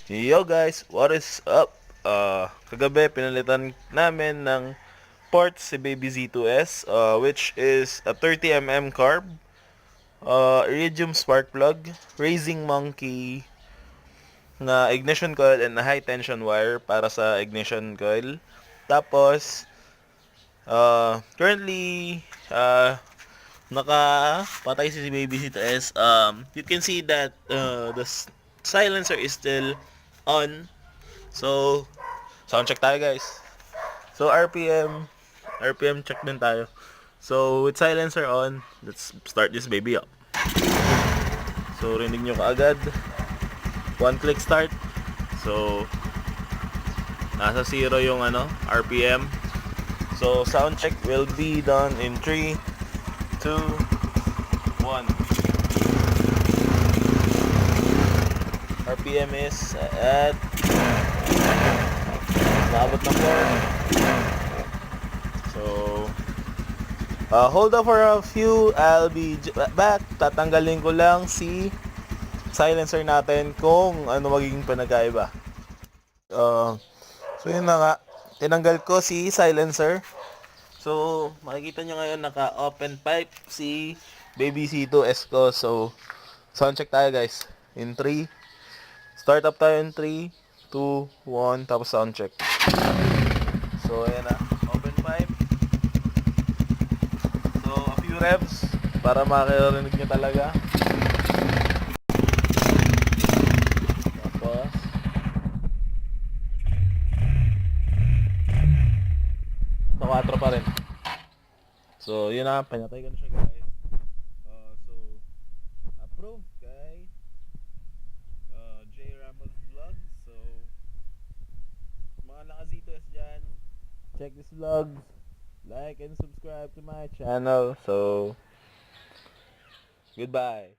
Yo guys, what is up? Kagabi pinalitan namin ng parts si Baby Z2s, which is a 30 mm carb, iridium spark plug, raising monkey na ignition coil and a high tension wire para sa ignition coil. Tapos currently nakapatay si Baby Z2s. You can see that the silencer is still on. So sound check tayo guys. So RPM check din tayo. So with silencer on, let's start this baby up. So rinig nyo kaagad, one click start. So nasa 0 yung RPM. So sound check will be done in 3, 2, 1. RPM is at naabot ng 4. So hold on for a few. I'll be back. Tatanggalin ko lang si silencer natin kung ano magiging pinagkaiba. So yun na nga, tinanggal ko si silencer. So makikita nyo ngayon naka open pipe si Baby C2s ko. So sound check tayo guys in 3. Start up tayo in 3, 2, 1, tapos sound check. So ayan na, open pipe. So a few reps para makarinig nyo talaga. Tapos sa 4 pa rin. So yun na, pinatay ko na siya guys. So approved kay Vlog. So mga naka Z2s dyan, check this vlog, like and subscribe to my channel. So goodbye.